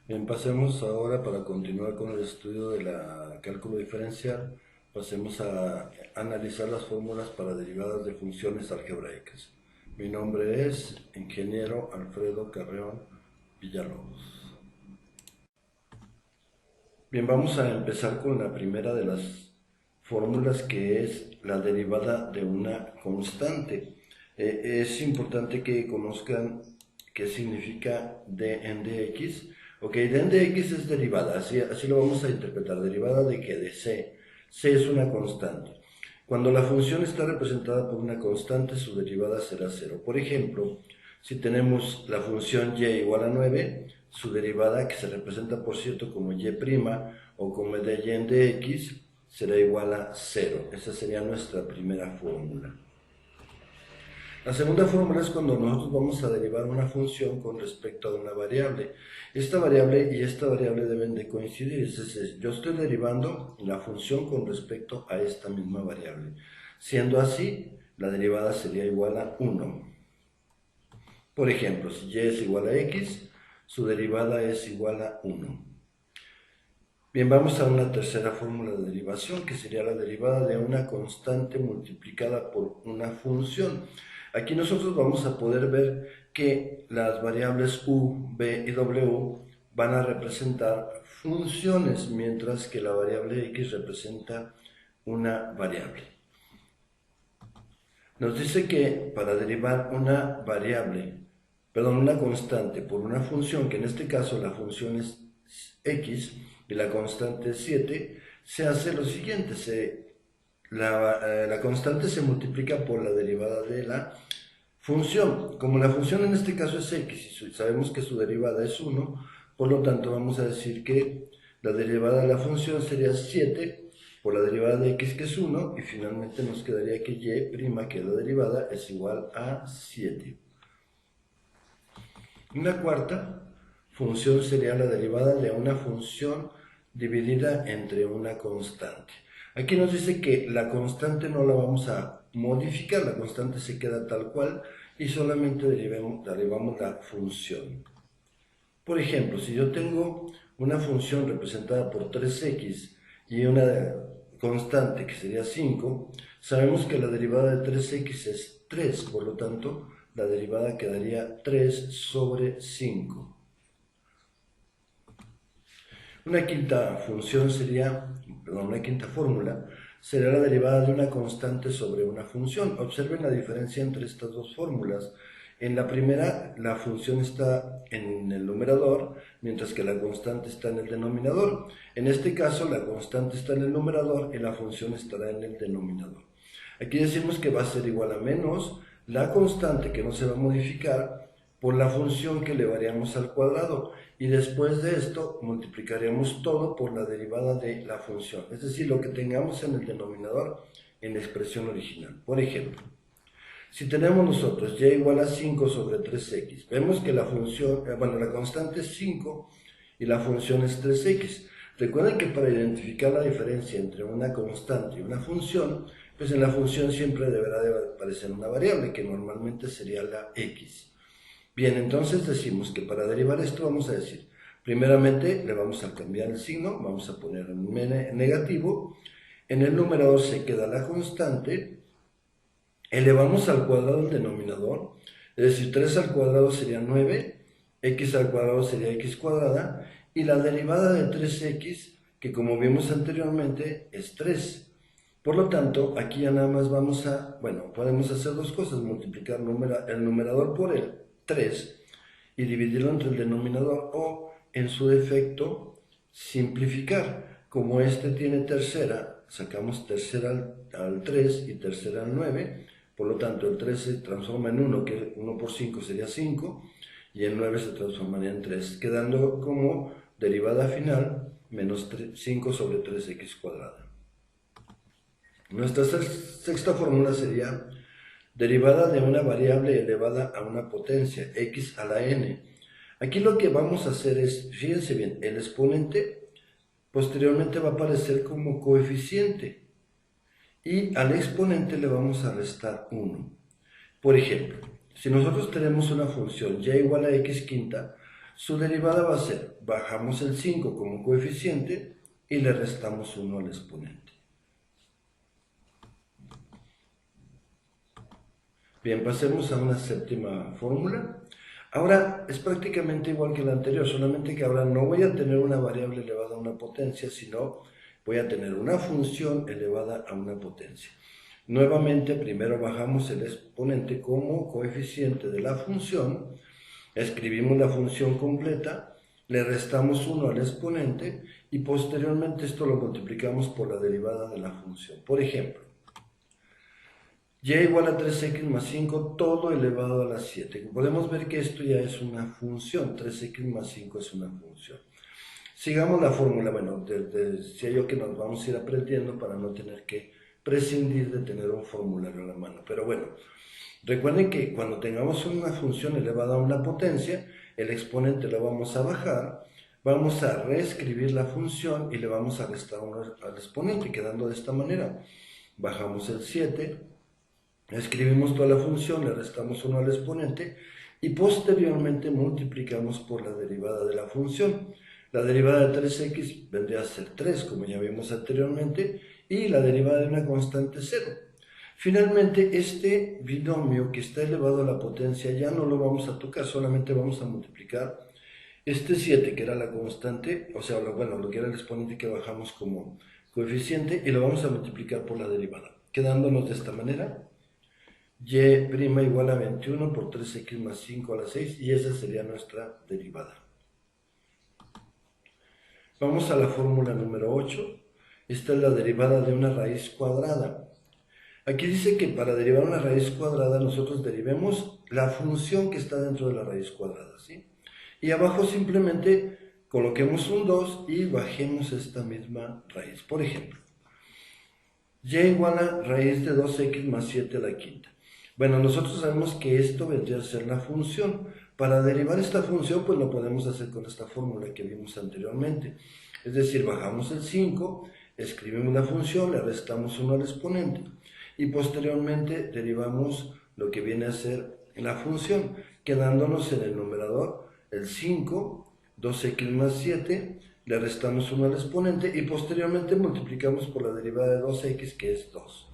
Bien, pasemos ahora para continuar con el estudio de la cálculo diferencial. Pasemos a analizar las fórmulas para derivadas de funciones algebraicas. Mi nombre es Ingeniero Alfredo Carreón Villalobos. Bien, vamos a empezar con la primera de las fórmulas, que es la derivada de una constante. Es importante que conozcan qué significa d en dx. Ok, d en dx es derivada, así lo vamos a interpretar. ¿Derivada de qué? De c. C es una constante. Cuando la función está representada por una constante, su derivada será cero. Por ejemplo, si tenemos la función y igual a 9, su derivada, que se representa por cierto como y' o como de y en dx, será igual a 0. Esa sería nuestra primera fórmula. La segunda fórmula es cuando nosotros vamos a derivar una función con respecto a una variable. Esta variable y esta variable deben de coincidir, es decir, yo estoy derivando la función con respecto a esta misma variable. Siendo así, la derivada sería igual a 1. Por ejemplo, si y es igual a x, su derivada es igual a 1. Bien, vamos a una tercera fórmula de derivación, que sería la derivada de una constante multiplicada por una función. Aquí nosotros vamos a poder ver que las variables u, b y w van a representar funciones, mientras que la variable x representa una variable. Nos dice que para derivar una una constante por una función, que en este caso la función es x y la constante es 7, se hace lo siguiente: la constante se multiplica por la derivada de la función. Como la función en este caso es x y sabemos que su derivada es 1, por lo tanto vamos a decir que la derivada de la función sería 7 por la derivada de x, que es 1, y finalmente nos quedaría que y', que es la derivada, es igual a 7. Una cuarta función sería la derivada de una función dividida entre una constante. Aquí nos dice que la constante no la vamos a modificar, la constante se queda tal cual y solamente derivamos la función. Por ejemplo, si yo tengo una función representada por 3x y una constante que sería 5, sabemos que la derivada de 3x es 3, por lo tanto, la derivada quedaría 3 sobre 5. Una quinta fórmula sería la derivada de una constante sobre una función. Observen la diferencia entre estas dos fórmulas. En la primera, la función está en el numerador, mientras que la constante está en el denominador. En este caso, la constante está en el numerador y la función estará en el denominador. Aquí decimos que va a ser igual a menos la constante, que no se va a modificar, por la función que le variamos al cuadrado, y después de esto multiplicaremos todo por la derivada de la función, es decir, lo que tengamos en el denominador en la expresión original. Por ejemplo, si tenemos nosotros y igual a 5 sobre 3x, vemos que la función, la constante es 5 y la función es 3x. Recuerden que para identificar la diferencia entre una constante y una función, pues en la función siempre deberá de aparecer una variable, que normalmente sería la x. Bien, entonces decimos que para derivar esto vamos a decir, primeramente le vamos a cambiar el signo, vamos a poner un negativo, en el numerador se queda la constante, elevamos al cuadrado el denominador, es decir, 3 al cuadrado sería 9, x al cuadrado sería x cuadrada, y la derivada de 3x, que como vimos anteriormente, es 3. Por lo tanto, aquí ya nada más podemos hacer dos cosas: multiplicar el numerador por el 3 y dividirlo entre el denominador, o, en su defecto, simplificar. Como este tiene tercera, sacamos tercera al 3 y tercera al 9, por lo tanto el 3 se transforma en 1, que 1 por 5 sería 5, y el 9 se transformaría en 3, quedando como derivada final menos 5 sobre 3x cuadrada. Nuestra sexta fórmula sería derivada de una variable elevada a una potencia, x a la n. Aquí lo que vamos a hacer es, fíjense bien, el exponente posteriormente va a aparecer como coeficiente y al exponente le vamos a restar 1. Por ejemplo, si nosotros tenemos una función y igual a x quinta, Su derivada va a ser, bajamos el 5 como coeficiente y le restamos 1 al exponente. Bien, pasemos a una séptima fórmula. Ahora es prácticamente igual que la anterior, solamente que ahora no voy a tener una variable elevada a una potencia, sino voy a tener una función elevada a una potencia. Nuevamente, primero bajamos el exponente como coeficiente de la función, escribimos la función completa, le restamos 1 al exponente y posteriormente esto lo multiplicamos por la derivada de la función. Por ejemplo, y igual a 3x más 5 todo elevado a la 7. Podemos ver que esto ya es una función, 3x más 5 es una función. Sigamos la fórmula, bueno, decía yo que nos vamos a ir aprendiendo para no tener que prescindir de tener un formulario a la mano. Pero bueno, recuerden que cuando tengamos una función elevada a una potencia, el exponente lo vamos a bajar, vamos a reescribir la función y le vamos a restar 1 al exponente, quedando de esta manera. Bajamos el 7, escribimos toda la función, le restamos 1 al exponente y posteriormente multiplicamos por la derivada de la función. La derivada de 3x vendría a ser 3, como ya vimos anteriormente, y la derivada de una constante 0. Finalmente, este binomio que está elevado a la potencia ya no lo vamos a tocar, solamente vamos a multiplicar este 7, que era la constante, o sea, lo que era el exponente que bajamos como coeficiente, y lo vamos a multiplicar por la derivada, quedándonos de esta manera. Y' igual a 21 por 3x más 5 a la 6, y esa sería nuestra derivada. Vamos a la fórmula número 8. Esta es la derivada de una raíz cuadrada. Aquí dice que para derivar una raíz cuadrada nosotros derivemos la función que está dentro de la raíz cuadrada, ¿sí? Y abajo simplemente coloquemos un 2 y bajemos esta misma raíz. Por ejemplo, y igual a raíz de 2x más 7 a la quinta. Bueno, nosotros sabemos que esto vendría a ser la función. Para derivar esta función, pues lo podemos hacer con esta fórmula que vimos anteriormente. Es decir, bajamos el 5, escribimos la función, le restamos 1 al exponente y posteriormente derivamos lo que viene a ser la función, quedándonos en el numerador el 5, 2x más 7, le restamos 1 al exponente y posteriormente multiplicamos por la derivada de 2x, que es 2.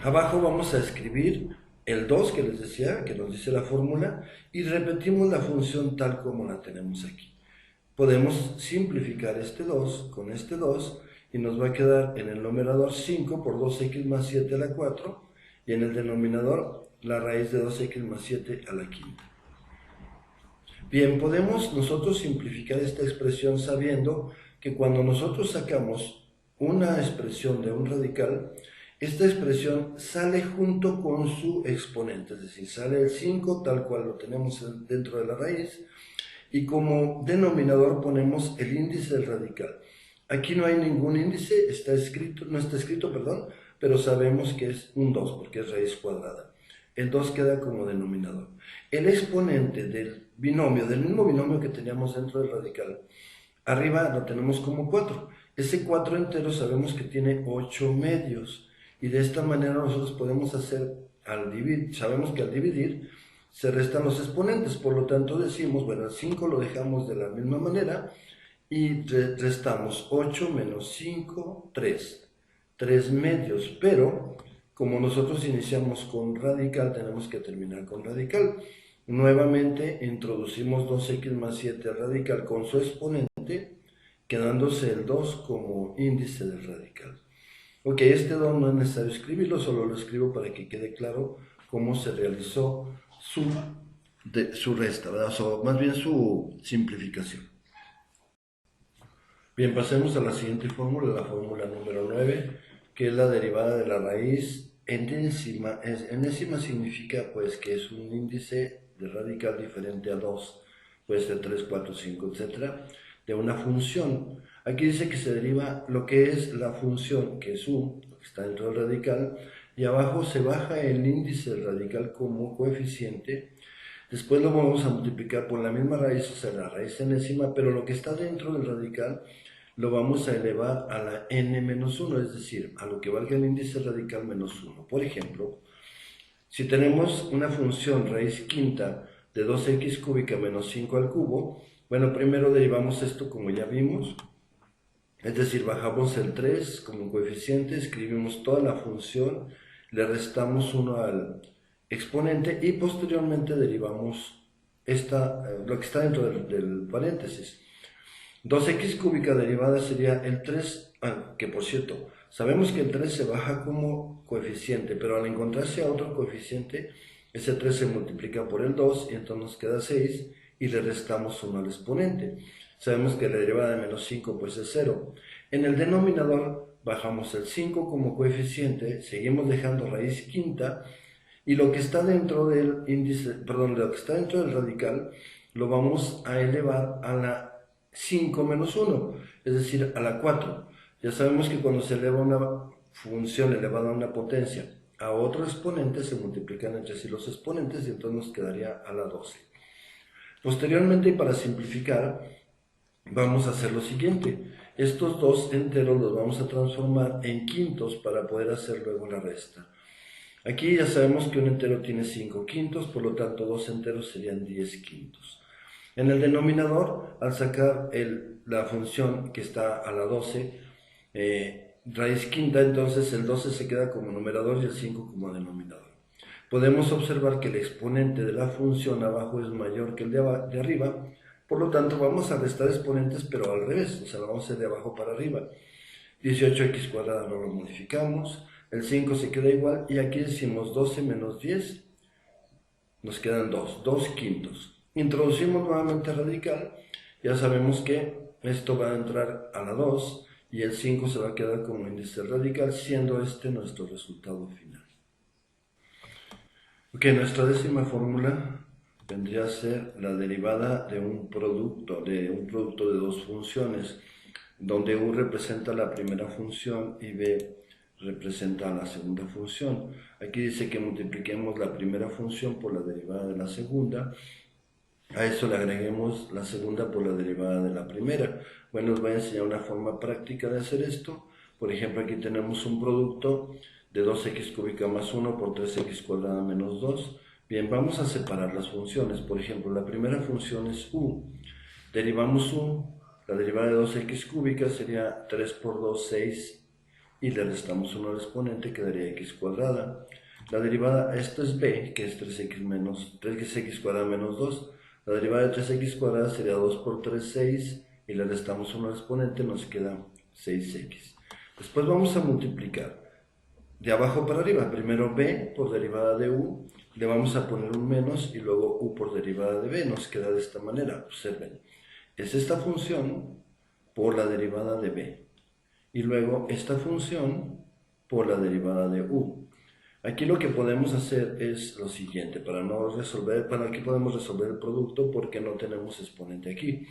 Abajo vamos a escribir el 2 que les decía, que nos dice la fórmula, y repetimos la función tal como la tenemos aquí. Podemos simplificar este 2 con este 2 y nos va a quedar en el numerador 5 por 2x más 7 a la 4 y en el denominador la raíz de 2x más 7 a la quinta. Bien, podemos nosotros simplificar esta expresión sabiendo que cuando nosotros sacamos una expresión de un radical, esta expresión sale junto con su exponente, es decir, sale el 5 tal cual lo tenemos dentro de la raíz y como denominador ponemos el índice del radical. Aquí no hay ningún índice, no está escrito, pero sabemos que es un 2 porque es raíz cuadrada. El 2 queda como denominador. El exponente del binomio, del mismo binomio que teníamos dentro del radical, arriba lo tenemos como 4. Ese 4 entero sabemos que tiene 8 medios. Y de esta manera nosotros podemos hacer, sabemos que al dividir se restan los exponentes, por lo tanto decimos, bueno, el 5 lo dejamos de la misma manera y restamos 8 menos 5, 3. 3 medios, pero como nosotros iniciamos con radical, tenemos que terminar con radical. Nuevamente introducimos 2x más 7 al radical con su exponente, quedándose el 2 como índice del radical. Ok, este 2 no es necesario escribirlo, solo lo escribo para que quede claro cómo se realizó su resta, ¿verdad? O más bien su simplificación. Bien, pasemos a la siguiente fórmula, la fórmula número 9, que es la derivada de la raíz enésima. Enésima significa pues que es un índice de radical diferente a 2, puede ser 3, 4, 5, etc., de una función. Aquí dice que se deriva lo que es la función, que es u, lo que está dentro del radical, y abajo se baja el índice del radical como coeficiente. Después lo vamos a multiplicar por la misma raíz, o sea, la raíz enésima, pero lo que está dentro del radical lo vamos a elevar a la n-1, es decir, a lo que valga el índice radical menos 1. Por ejemplo, si tenemos una función raíz quinta de 2x cúbica menos 5 al cubo. Bueno, primero derivamos esto como ya vimos, es decir, bajamos el 3 como coeficiente, escribimos toda la función, le restamos 1 al exponente y posteriormente derivamos lo que está dentro del paréntesis. 2x cúbica derivada sería el 3, que por cierto, sabemos que el 3 se baja como coeficiente, pero al encontrarse a otro coeficiente, ese 3 se multiplica por el 2 y entonces nos queda 6 y le restamos 1 al exponente. Sabemos que la derivada de menos 5 pues es 0. En el denominador bajamos el 5 como coeficiente, seguimos dejando raíz quinta y lo que está dentro del índice, perdón, lo que está dentro del radical lo vamos a elevar a la 5 menos 1, es decir, a la 4. Ya sabemos que cuando se eleva una función elevada a una potencia a otro exponente, se multiplican entre sí los exponentes y entonces nos quedaría a la 12. Posteriormente, y para simplificar, vamos a hacer lo siguiente. Estos dos enteros los vamos a transformar en quintos para poder hacer luego la resta. Aquí ya sabemos que un entero tiene 5 quintos, por lo tanto 2 enteros serían 10 quintos. En el denominador, al sacar la función que está a la 12, raíz quinta, entonces el 12 se queda como numerador y el 5 como denominador. Podemos observar que el exponente de la función abajo es mayor que el de arriba, por lo tanto vamos a restar exponentes pero al revés, o sea, vamos a hacer de abajo para arriba. 18x cuadrada no lo modificamos, el 5 se queda igual y aquí decimos 12 menos 10, nos quedan 2 quintos. Introducimos nuevamente radical, ya sabemos que esto va a entrar a la 2 y el 5 se va a quedar como índice radical, siendo este nuestro resultado final. Ok, nuestra décima fórmula vendría a ser la derivada de un producto de dos funciones, donde u representa la primera función y b representa la segunda función. Aquí dice que multipliquemos la primera función por la derivada de la segunda. A eso le agreguemos la segunda por la derivada de la primera. Bueno, os voy a enseñar una forma práctica de hacer esto. Por ejemplo, aquí tenemos un producto de 2x cúbica más 1 por 3x cuadrada menos 2. Bien, vamos a separar las funciones. Por ejemplo, la primera función es u. Derivamos u, la derivada de 2x cúbica sería 3 por 2, 6, y le restamos 1 al exponente, quedaría x cuadrada. La derivada, esto es b, que es 3x cuadrada menos 2. La derivada de 3x cuadrada sería 2 por 3, 6, y le restamos 1 al exponente, nos queda 6x. Después vamos a multiplicar de abajo para arriba. Primero b por derivada de u, le vamos a poner un menos y luego u por derivada de b. Nos queda de esta manera, observen. Es esta función por la derivada de b. Y luego esta función por la derivada de u. Aquí lo que podemos hacer es lo siguiente, aquí podemos resolver el producto porque no tenemos exponente aquí.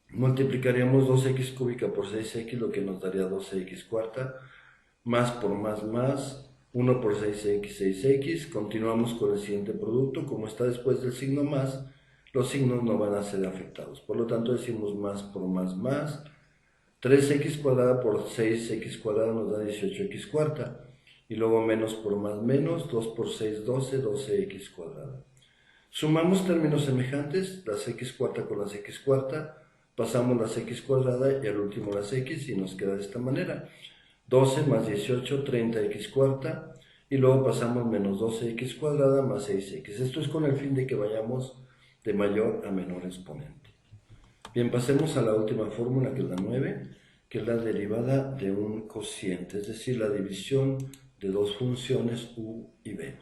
Multiplicaríamos 2x cúbica por 6x, lo que nos daría 12x cuarta, más por más, 1 por 6x, 6x. Continuamos con el siguiente producto, como está después del signo más, los signos no van a ser afectados. Por lo tanto decimos más por más. 3x cuadrada por 6x cuadrada nos da 18x cuarta. Y luego menos por más menos, 2 por 6, 12, 12x cuadrada. Sumamos términos semejantes, las x cuarta con las x cuarta, pasamos las x cuadrada y al último las x y nos queda de esta manera. 12 más 18, 30x cuarta, y luego pasamos menos 12x cuadrada más 6x. Esto es con el fin de que vayamos de mayor a menor exponente. Bien, pasemos a la última fórmula, que es la 9, que es la derivada de un cociente, es decir, la división de dos funciones u y b.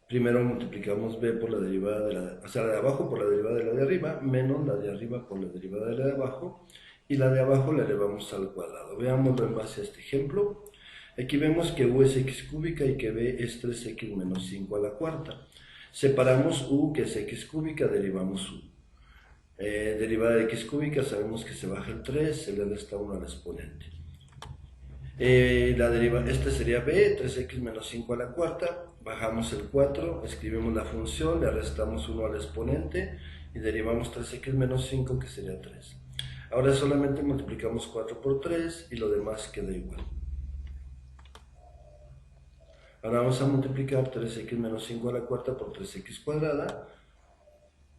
Primero multiplicamos b por la derivada la de abajo por la derivada de la de arriba, menos la de arriba por la derivada de la de abajo, y la de abajo la elevamos al cuadrado. Veámoslo en base a este ejemplo. Aquí vemos que u es x cúbica y que b es 3x menos 5 a la cuarta. Separamos u, que es x cúbica, derivamos u. Derivada de x cúbica, sabemos que se baja el 3, se le resta 1 al exponente. Este sería b, 3x menos 5 a la cuarta, bajamos el 4, escribimos la función, le restamos 1 al exponente y derivamos 3x menos 5, que sería 3. Ahora solamente multiplicamos 4 por 3 y lo demás queda igual. Ahora vamos a multiplicar 3x menos 5 a la cuarta por 3x cuadrada.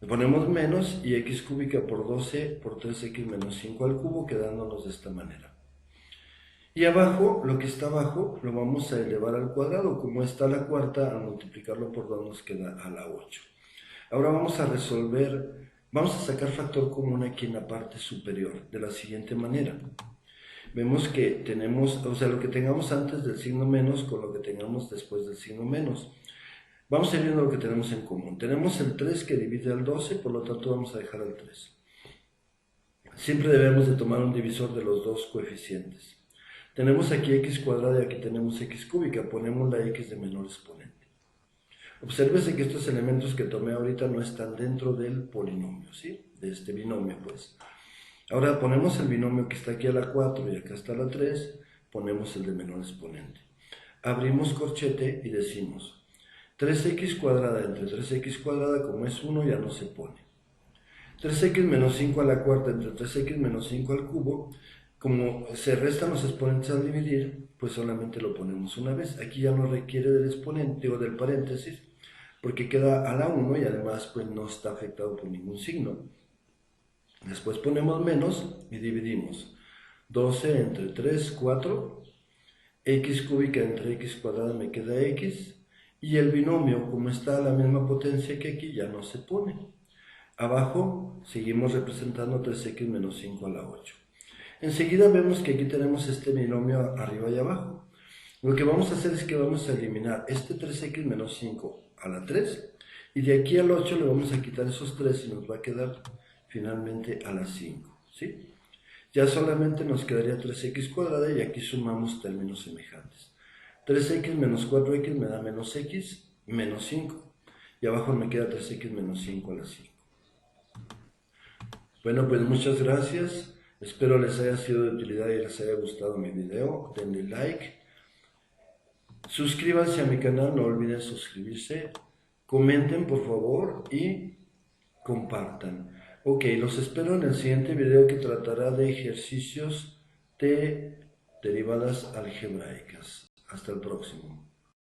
Le ponemos menos y x cúbica por 12 por 3x menos 5 al cubo, quedándonos de esta manera. Y abajo, lo que está abajo, lo vamos a elevar al cuadrado. Como está a la cuarta, al multiplicarlo por 2 nos queda a la 8. Ahora vamos a resolver, vamos a sacar factor común aquí en la parte superior, de la siguiente manera. Vemos que tenemos, o sea, lo que tengamos antes del signo menos con lo que tengamos después del signo menos. Vamos a ir viendo lo que tenemos en común. Tenemos el 3 que divide al 12, por lo tanto vamos a dejar el 3. Siempre debemos de tomar un divisor de los dos coeficientes. Tenemos aquí x cuadrada y aquí tenemos x cúbica, ponemos la x de menor exponente. Obsérvese que estos elementos que tomé ahorita no están dentro del polinomio, ¿sí? De este binomio, pues. Ahora ponemos el binomio que está aquí a la 4 y acá está a la 3, ponemos el de menor exponente. Abrimos corchete y decimos 3x cuadrada entre 3x cuadrada, como es 1, ya no se pone. 3x menos 5 a la cuarta entre 3x menos 5 al cubo, como se restan los exponentes al dividir, pues solamente lo ponemos una vez. Aquí ya no requiere del exponente o del paréntesis, porque queda a la 1 y además pues no está afectado por ningún signo. Después ponemos menos y dividimos. 12 entre 3, 4. X cúbica entre x cuadrada me queda x. Y el binomio, como está a la misma potencia que aquí, ya no se pone. Abajo seguimos representando 3x menos 5 a la 8. Enseguida vemos que aquí tenemos este binomio arriba y abajo. Lo que vamos a hacer es que vamos a eliminar este 3x menos 5 a la 3. Y de aquí al 8 le vamos a quitar esos 3 y nos va a quedar finalmente a la 5, ¿sí? Ya solamente nos quedaría 3x cuadrada y aquí sumamos términos semejantes. 3x menos 4x me da menos x menos 5. Y abajo me queda 3x menos 5 a la 5. Bueno, pues muchas gracias. Espero les haya sido de utilidad y les haya gustado mi video. Denle like. Suscríbanse a mi canal, no olviden suscribirse. Comenten por favor y compartan. Ok, los espero en el siguiente video que tratará de ejercicios de derivadas algebraicas. Hasta el próximo.